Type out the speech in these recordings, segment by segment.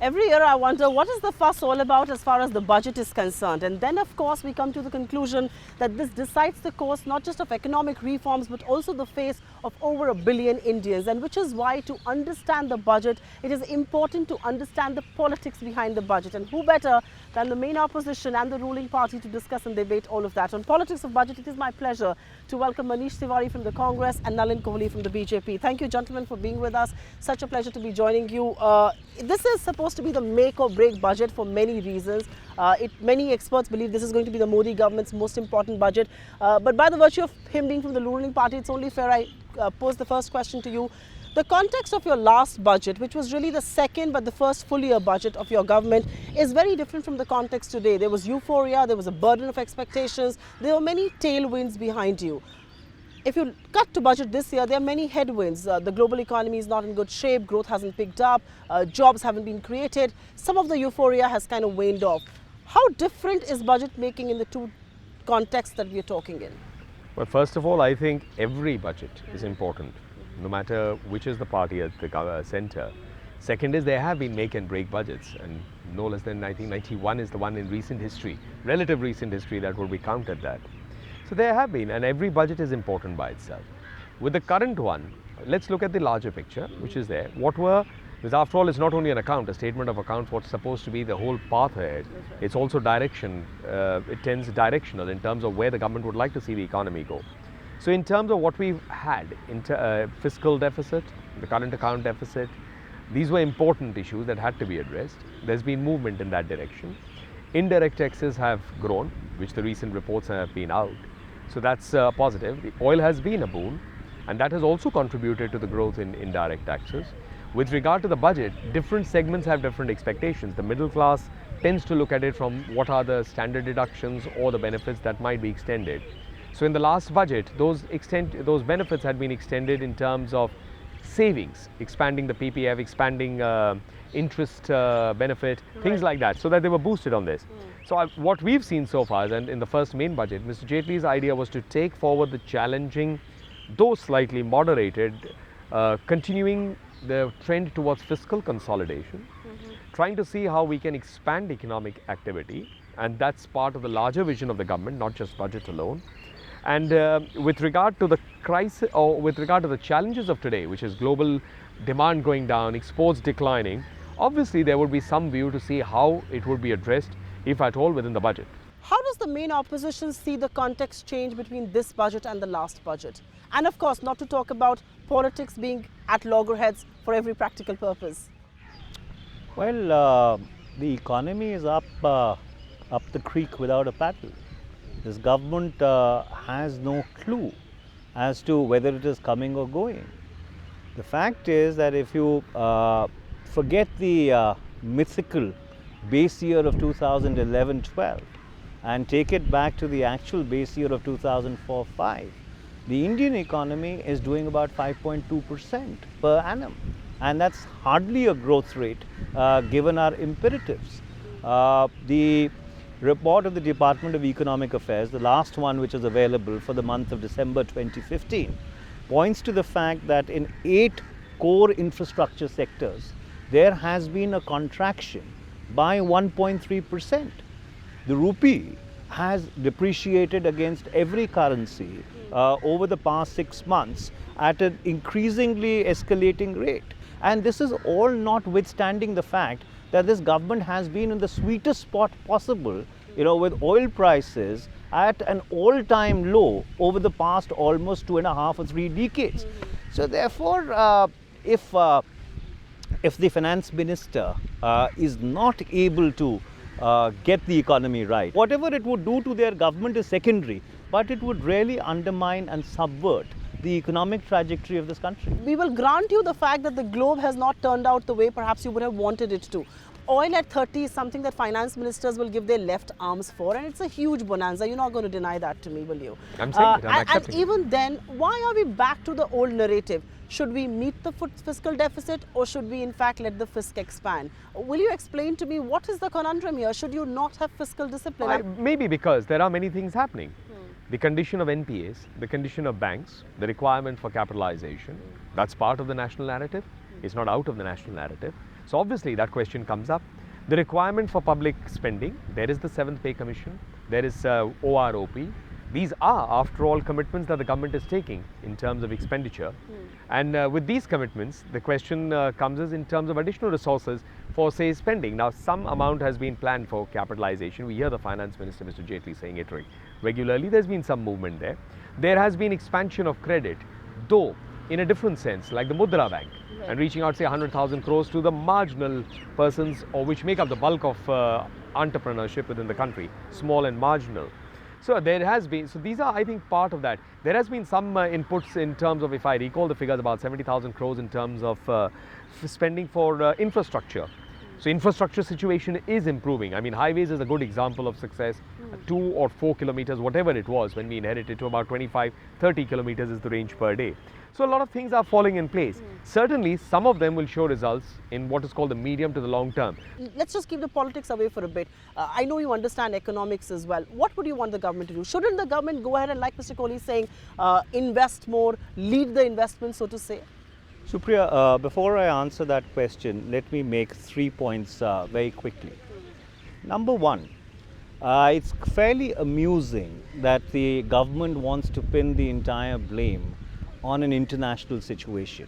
Every year I wonder what is the fuss all about as far as the budget is concerned, and then of course we come to the conclusion that this decides the course not just of economic reforms but also the face of over 1 billion Indians, and which is why to understand the budget it is important to understand the politics behind the budget, and who better than the main opposition and the ruling party to discuss and debate all of that. On politics of budget, it is my pleasure to welcome Manish Tewari from the Congress and Nalin Kohli from the BJP. Thank you gentlemen for being with us. Such a pleasure to be joining you. This is supposed to be the make or break budget for many reasons. Many experts believe this is going to be the Modi government's most important budget. But by the virtue of him being from the ruling party, it's only fair I pose the first question to you. The context of your last budget, which was really the second but the first full year budget of your government, is very different from the context today. There was euphoria, there was a burden of expectations, there were many tailwinds behind you. If you cut to budget this year, there are many headwinds. The global economy is not in good shape, growth hasn't picked up, jobs haven't been created, some of the euphoria has kind of waned off. How different is budget making in the two contexts that we are talking in? Well, first of all, I think every budget is important, no matter which is the party at the centre. Second is there have been make and break budgets, and no less than 1991 is the one in recent history, relative recent history, that will be counted that. So there have been, and every budget is important by itself. With the current one, let's look at the larger picture, which is there. Because after all, it's not only an account, a statement of account, what's supposed to be the whole path ahead. It's also direction, it tends directional in terms of where the government would like to see the economy go. So in terms of what we've had, fiscal deficit, the current account deficit, these were important issues that had to be addressed. There's been movement in that direction. Indirect taxes have grown, which the recent reports have been out. So that's positive. The oil has been a boon, and that has also contributed to the growth in indirect taxes. With regard to the budget, different segments have different expectations. The middle class tends to look at it from what are the standard deductions or the benefits that might be extended. So in the last budget, those benefits had been extended in terms of savings, expanding the PPF, expanding interest benefit, things like that, so that they were boosted on this. So what we've seen so far, and in the first main budget, Mr. Jaitley's idea was to take forward the challenging, though slightly moderated, continuing the trend towards fiscal consolidation, trying to see how we can expand economic activity, and that's part of the larger vision of the government, not just budget alone. And with regard to the crisis, or with regard to the challenges of today, which is global demand going down, exports declining, obviously there would be some view to see how it would be addressed, if at all, within the budget. How does the main opposition see the context change between this budget and the last budget? And of course, not to talk about politics being at loggerheads for every practical purpose. Well, the economy is up the creek without a paddle. This government has no clue as to whether it is coming or going. The fact is that if you forget the mythical base year of 2011-12 and take it back to the actual base year of 2004-05, the Indian economy is doing about 5.2% per annum, and that's hardly a growth rate given our imperatives. The report of the Department of Economic Affairs, the last one which is available for the month of December 2015, points to the fact that in 8 core infrastructure sectors, there has been a contraction by 1.3%. The rupee has depreciated against every currency over the past 6 months at an increasingly escalating rate. And this is all notwithstanding the fact that this government has been in the sweetest spot possible, with oil prices at an all-time low over the past almost 2.5 or 3 decades. So therefore, if the finance minister is not able to get the economy right, whatever it would do to their government is secondary, but it would really undermine and subvert the economic trajectory of this country. We will grant you the fact that the globe has not turned out the way perhaps you would have wanted it to. Oil at 30 is something that finance ministers will give their left arms for, and it's a huge bonanza. You're not going to deny that to me, will you? I'm saying it, I'm accepting and even then, why are we back to the old narrative? Should we meet the fiscal deficit, or should we in fact let the fisc expand? Will you explain to me what is the conundrum here? Should you not have fiscal discipline? Maybe because there are many things happening. The condition of NPAs, the condition of banks, the requirement for capitalization, that's part of the national narrative. It's not out of the national narrative. So obviously that question comes up. The requirement for public spending, there is the 7th Pay Commission, there is OROP. These are, after all, commitments that the government is taking in terms of expenditure. And with these commitments, the question comes as in terms of additional resources for, say, spending. Now, some amount has been planned for capitalization. We hear the Finance Minister, Mr. Jaitley, saying it regularly. There's been some movement there. There has been expansion of credit, though in a different sense, like the Mudra Bank, and reaching out, say, 100,000 crores to the marginal persons, or which make up the bulk of entrepreneurship within the country, small and marginal. So there has been, so these are, I think, part of that. There has been some inputs in terms of, if I recall the figures, about 70,000 crores in terms of spending for infrastructure. So infrastructure situation is improving. I mean, highways is a good example of success. 2 or 4 kilometers, whatever it was when we inherited, to about 25, 30 kilometers is the range per day. So a lot of things are falling in place. Certainly, some of them will show results in what is called the medium to the long term. Let's just keep the politics away for a bit. I know you understand economics as well. What would you want the government to do? Shouldn't the government go ahead and, like Mr. Kohli is saying, invest more, lead the investment, so to say? Supriya, before I answer that question, let me make 3 points very quickly. Number one, it's fairly amusing that the government wants to pin the entire blame on an international situation,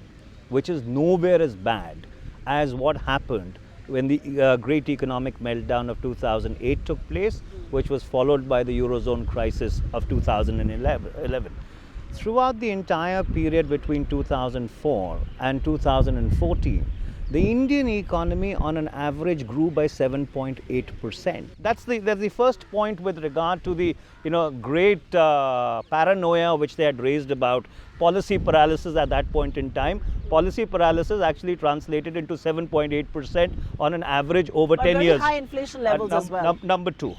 which is nowhere as bad as what happened when the great economic meltdown of 2008 took place, which was followed by the Eurozone crisis of 2011. Throughout the entire period between 2004 and 2014, the Indian economy on an average grew by 7.8%. That's the first point with regard to the great paranoia which they had raised about policy paralysis at that point in time. Policy paralysis actually translated into 7.8% on an average over 10 years. High inflation levels as well. Number two,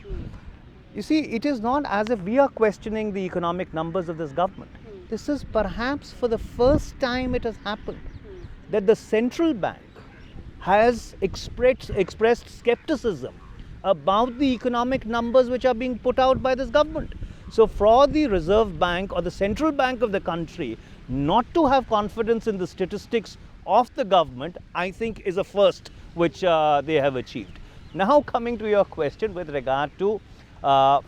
you see, it is not as if we are questioning the economic numbers of this government. This is perhaps for the first time it has happened that the central bank has expressed skepticism about the economic numbers which are being put out by this government. So for the Reserve Bank or the central bank of the country not to have confidence in the statistics of the government, I think is a first which they have achieved. Now coming to your question with regard to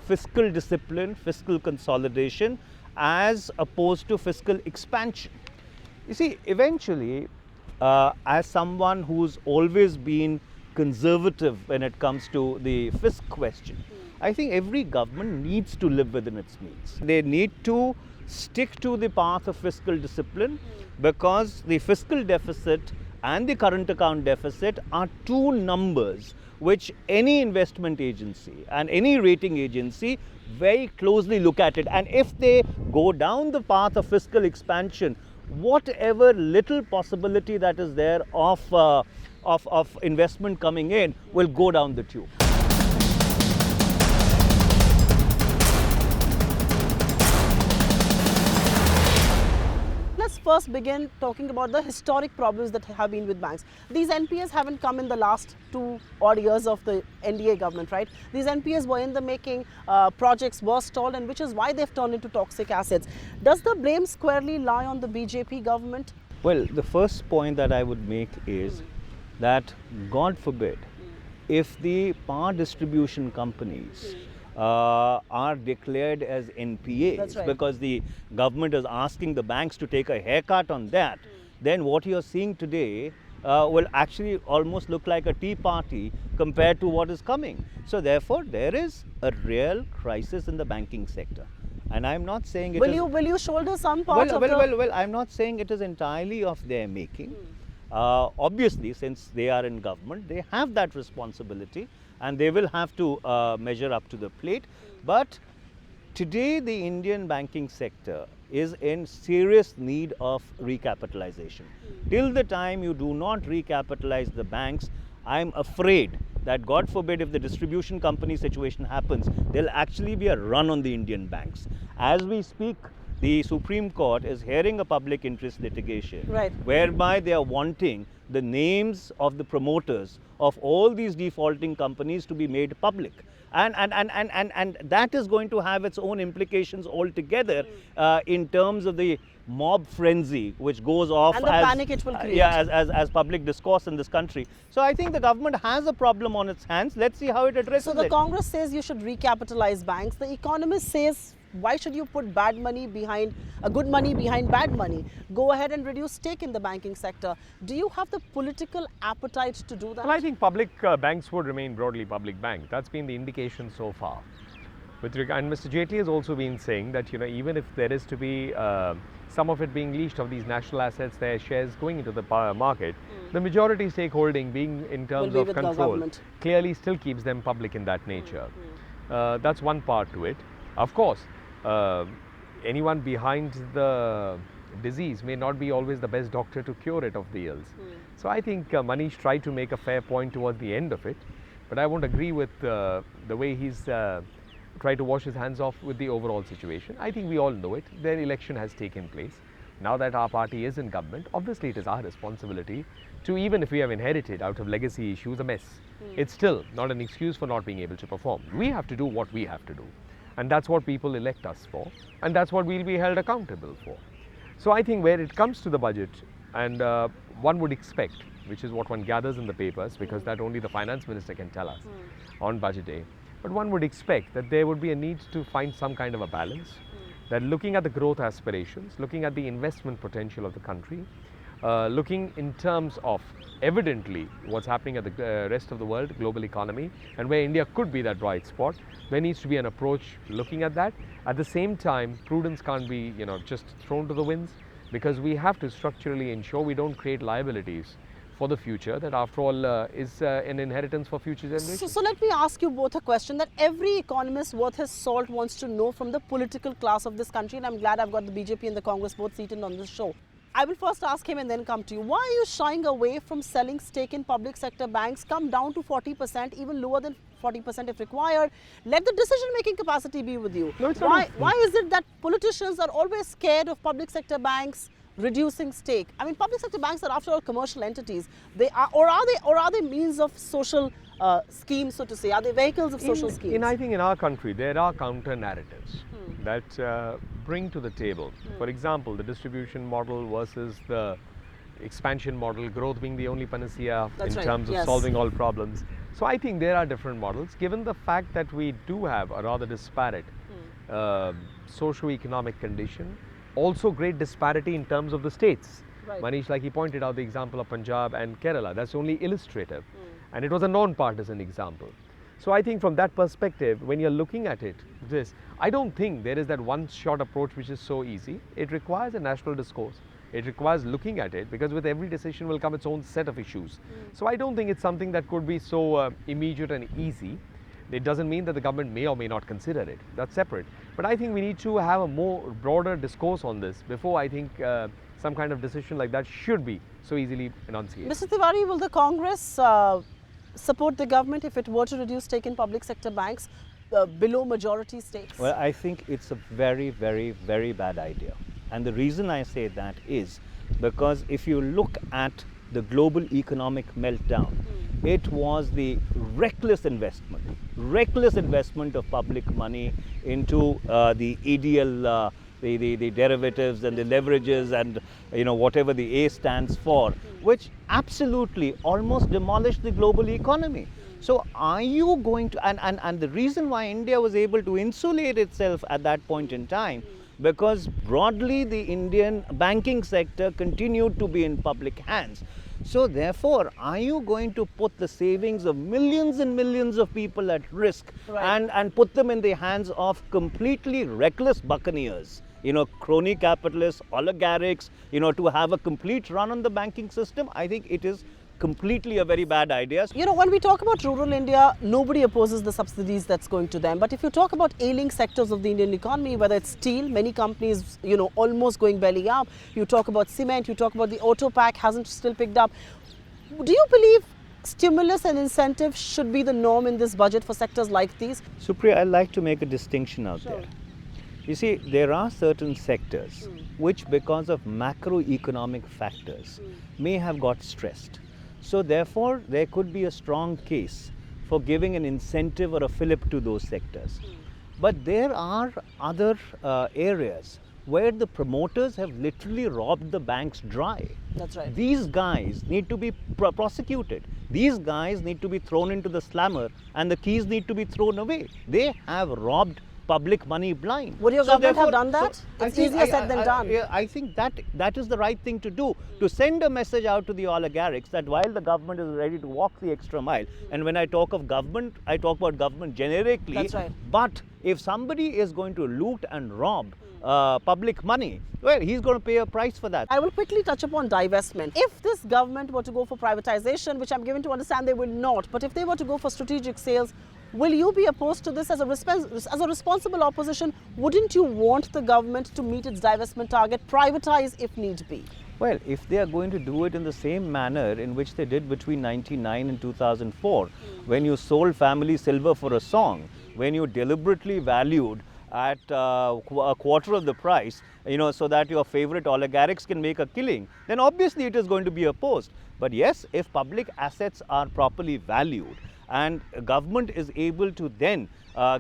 fiscal discipline, fiscal consolidation as opposed to fiscal expansion. You see, eventually, as someone who's always been conservative when it comes to the fisc question, I think every government needs to live within its means. They need to stick to the path of fiscal discipline, because the fiscal deficit and the current account deficit are two numbers which any investment agency and any rating agency very closely look at it. And if they go down the path of fiscal expansion, whatever little possibility that is there of investment coming in will go down the tube. Let's first begin talking about the historic problems that have been with banks. These NPAs haven't come in the last 2 odd years of the NDA government, right? These NPAs were in the making, projects were stalled, and which is why they've turned into toxic assets. Does the blame squarely lie on the BJP government? Well, the first point that I would make is that, God forbid, if the power distribution companies are declared as NPAs, That's right, because the government is asking the banks to take a haircut on that, then what you're seeing today will actually almost look like a tea party compared to what is coming. So therefore, there is a real crisis in the banking sector. And I'm not saying it will you shoulder some part of well, I'm not saying it is entirely of their making. Obviously, since they are in government, they have that responsibility and they will have to measure up to the plate. But today, the Indian banking sector is in serious need of recapitalization. Till the time you do not recapitalize the banks, I'm afraid that, God forbid, if the distribution company situation happens, there'll actually be a run on the Indian banks. As we speak, the Supreme Court is hearing a public interest litigation, right, whereby they are wanting the names of the promoters of all these defaulting companies to be made public. And that is going to have its own implications altogether in terms of the mob frenzy which goes off and the panic it will create. as public discourse in this country. So I think the government has a problem on its hands. Let's see how it addresses So the it. Congress says you should recapitalize banks. The economist says, why should you put bad money behind good money behind bad money? Go ahead and reduce stake in the banking sector. Do you have the political appetite to do that? Well, I think public banks would remain broadly public banks. That's been the indication so far. And Mr. Jaitley has also been saying that even if there is to be some of it being leased of these national assets, their shares going into the market, the majority stakeholding being in terms Will of be with the control government. clearly still keeps them public in that nature. That's one part to it. Of course, anyone behind the disease may not be always the best doctor to cure it of the ills. So I think Manish tried to make a fair point towards the end of it, but I won't agree with the way he's tried to wash his hands off with the overall situation. I think we all know it. Their election has taken place. Now that our party is in government, obviously it is our responsibility to, even if we have inherited out of legacy issues a mess, it's still not an excuse for not being able to perform. We have to do what we have to do. And that's what people elect us for. And that's what we'll be held accountable for. So I think where it comes to the budget, and one would expect, which is what one gathers in the papers, because that only the finance minister can tell us on budget day, but one would expect that there would be a need to find some kind of a balance, that looking at the growth aspirations, looking at the investment potential of the country, looking in terms of evidently what's happening at the rest of the world, global economy, and where India could be that bright spot, there needs to be an approach looking at that. At the same time, prudence can't be just thrown to the winds, because we have to structurally ensure we don't create liabilities for the future, that after all is an inheritance for future generations. So let me ask you both a question that every economist worth his salt wants to know from the political class of this country, and I'm glad I've got the BJP and the Congress both seated on this show. I will first ask him and then come to you. Why are you shying away from selling stake in public sector banks? Come down to 40%, even lower than 40% if required. Let the decision-making capacity be with you. No, it's not. Why is it that politicians are always scared of public sector banks reducing stake? I mean, public sector banks are after all commercial entities. They are, or are they means of social schemes, so to say? Are they vehicles of social schemes? I think in our country there are counter narratives that bring to the table. For example, the distribution model versus the expansion model, growth being the only panacea in terms of solving all problems. So I think there are different models, given the fact that we do have a rather disparate socio-economic condition, also great disparity in terms of the states. Manish, like he pointed out the example of Punjab and Kerala, that's only illustrative. And it was a non-partisan example. So I think from that perspective, when you're looking at it, I don't think there is that one-shot approach which is so easy. It requires a national discourse. It requires looking at it, because with every decision will come its own set of issues. So I don't think it's something that could be so immediate and easy. It doesn't mean that the government may or may not consider it. That's separate. But I think we need to have a more broader discourse on this before I think some kind of decision like that should be so easily enunciated. Mr. Tewari, will the Congress support the government if it were to reduce stake in public sector banks below majority stakes? Well, I think it's a very, very, very bad idea. And the reason I say that is because if you look at the global economic meltdown, it was the reckless investment of public money into the EDL, the derivatives and the leverages and whatever the A stands for, which absolutely almost demolished the global economy. So are you going to, and the reason why India was able to insulate itself at that point in time, because broadly the Indian banking sector continued to be in public hands. So therefore, are you going to put the savings of millions and millions of people at risk and put them in the hands of completely reckless buccaneers, crony capitalists, oligarchs, to have a complete run on the banking system? I think it is completely a very bad idea. When we talk about rural India, nobody opposes the subsidies that's going to them. But if you talk about ailing sectors of the Indian economy, whether it's steel, many companies, almost going belly up. You talk about cement, you talk about the auto pack hasn't still picked up. Do you believe stimulus and incentive should be the norm in this budget for sectors like these? Supriya, I'd like to make a distinction out there. You see, there are certain sectors which, because of macroeconomic factors, may have got stressed. So therefore, there could be a strong case for giving an incentive or a fillip to those sectors. But there are other areas where the promoters have literally robbed the banks dry. That's right. These guys need to be prosecuted. These guys need to be thrown into the slammer and the keys need to be thrown away. They have robbed public money blind. Would your government have done that? I It's think- easier said than done. I think that is the right thing to do, to send a message out to the oligarchs that while the government is ready to walk the extra mile, and when I talk of government, I talk about government generically. That's right. But if somebody is going to loot and rob public money, well, he's going to pay a price for that. I will quickly touch upon divestment. If this government were to go for privatization, which I'm given to understand they will not, but if they were to go for strategic sales, will you be opposed to this as a responsible opposition? Wouldn't you want the government to meet its divestment target, privatize if need be? Well, if they are going to do it in the same manner in which they did between 1999 and 2004, when you sold family silver for a song, when you deliberately valued at a quarter of the price, so that your favorite oligarchs can make a killing, then obviously it is going to be opposed. But yes, if public assets are properly valued and government is able to then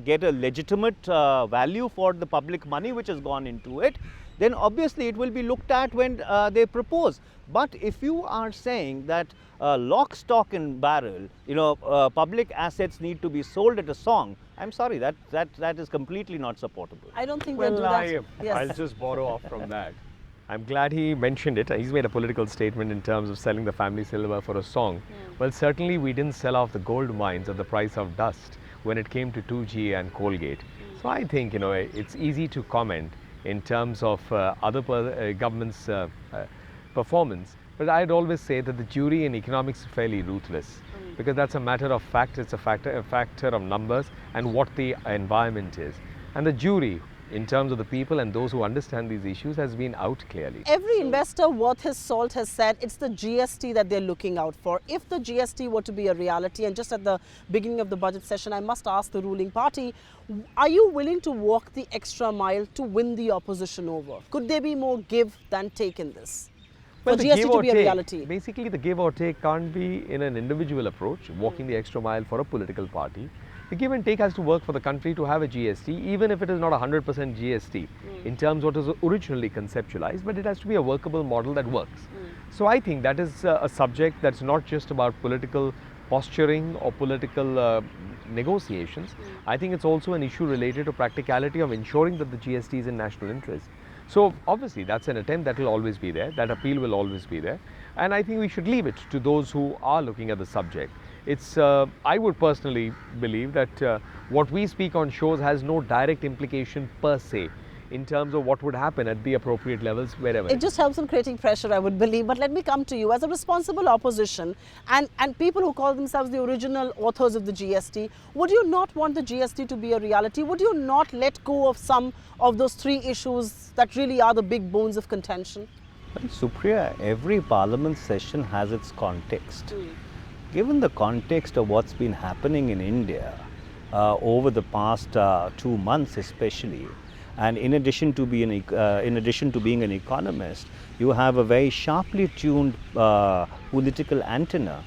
get a legitimate value for the public money which has gone into it, then obviously it will be looked at when they propose. But if you are saying that lock, stock and barrel, public assets need to be sold at a song, I'm sorry, that is completely not supportable. I don't think they'll do that. I'll just borrow off from that. I'm glad he mentioned it. He's made a political statement in terms of selling the family silver for a song. Well, certainly we didn't sell off the gold mines at the price of dust when it came to 2G and Colgate. So I think, it's easy to comment in terms of other governments' performance. But I'd always say that the jury in economics is fairly ruthless, because that's a matter of fact. It's a factor of numbers and what the environment is. And the jury, in terms of the people and those who understand these issues, has been out clearly. Every investor worth his salt has said it's the GST that they're looking out for. If the GST were to be a reality, and just at the beginning of the budget session, I must ask the ruling party, are you willing to walk the extra mile to win the opposition over? Could there be more give than take in this? Well, for the GST give to or be a take, reality? basically the give or take can't be in an individual approach, walking the extra mile for a political party. The give and take has to work for the country to have a GST, even if it is not 100% GST in terms of what was originally conceptualized, but it has to be a workable model that works. So I think that is a subject that's not just about political posturing or political negotiations. I think it's also an issue related to practicality of ensuring that the GST is in national interest. So obviously that's an attempt that will always be there, that appeal will always be there, and I think we should leave it to those who are looking at the subject. It's, I would personally believe that what we speak on shows has no direct implication per se in terms of what would happen at the appropriate levels wherever. It just helps in creating pressure, I would believe. But let me come to you as a responsible opposition and people who call themselves the original authors of the GST. Would you not want the GST to be a reality? Would you not let go of some of those three issues that really are the big bones of contention? Well, Supriya, every parliament session has its context. Given the context of what's been happening in India over the past 2 months especially, and in addition to being an economist, you have a very sharply tuned political antenna.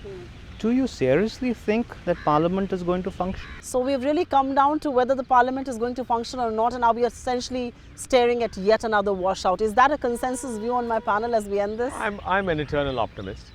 Do you seriously think that Parliament is going to function? So we've really come down to whether the Parliament is going to function or not, and now we are essentially staring at yet another washout. Is that a consensus view on my panel as we end this? I'm an eternal optimist.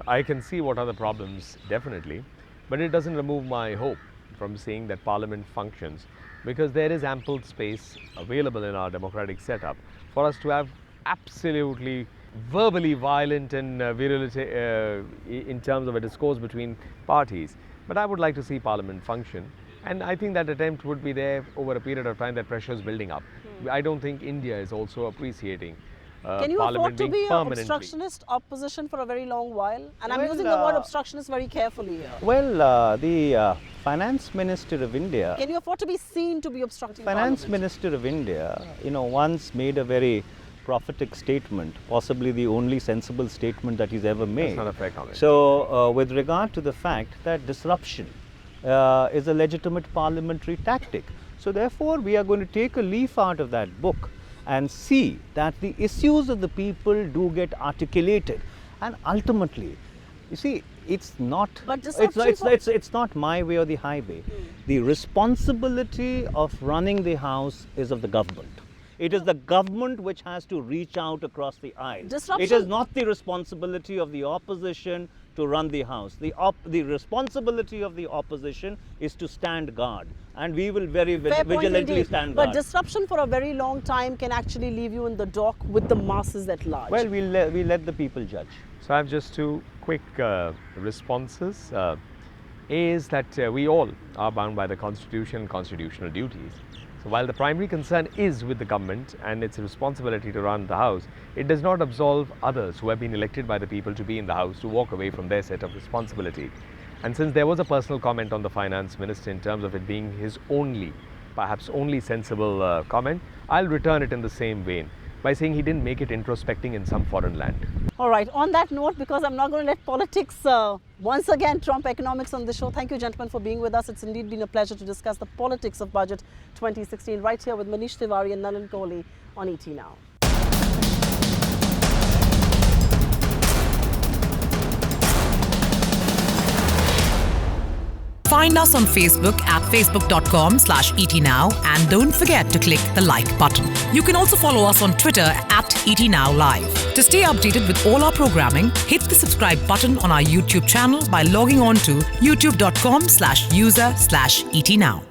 I can see what are the problems, definitely, but it doesn't remove my hope from seeing that Parliament functions, because there is ample space available in our democratic setup for us to have absolutely verbally violent and virulent in terms of a discourse between parties. But I would like to see Parliament function, and I think that attempt would be there over a period of time. That pressure is building up. I don't think India is also appreciating Can you afford to be an obstructionist opposition for a very long while? And I'm using the word obstructionist very carefully here. Well, the Finance Minister of India... Can you afford to be seen to be obstructing Finance Parliament? Minister of India, once made a very prophetic statement, possibly the only sensible statement that he's ever made. That's not a fair comment. So, with regard to the fact that disruption is a legitimate parliamentary tactic. So, therefore, we are going to take a leaf out of that book and see that the issues of the people do get articulated. And ultimately, you see, it's not. But disruption It's not my way or the highway. The responsibility of running the house is of the government. It is the government which has to reach out across the aisle. It is not the responsibility of the opposition to run the house. The responsibility of the opposition is to stand guard, and we will very vigilantly stand guard. But disruption for a very long time can actually leave you in the dock with the masses at large. Well, we'll let the people judge. So I have just two quick responses. Is that we all are bound by the Constitution and constitutional duties. So while the primary concern is with the government and its responsibility to run the House, it does not absolve others who have been elected by the people to be in the House to walk away from their set of responsibility. And since there was a personal comment on the Finance Minister in terms of it being his perhaps only sensible comment, I'll return it in the same vein by saying he didn't make it introspecting in some foreign land. All right, on that note, because I'm not going to let politics once again trump economics on the show, thank you gentlemen for being with us. It's indeed been a pleasure to discuss the politics of Budget 2016 right here with Manish Tewari and Nalin Kohli on ET Now. Find us on Facebook at facebook.com/etnow and don't forget to click the like button. You can also follow us on Twitter at etnowlive. To stay updated with all our programming, hit the subscribe button on our YouTube channel by logging on to youtube.com/user/etnow.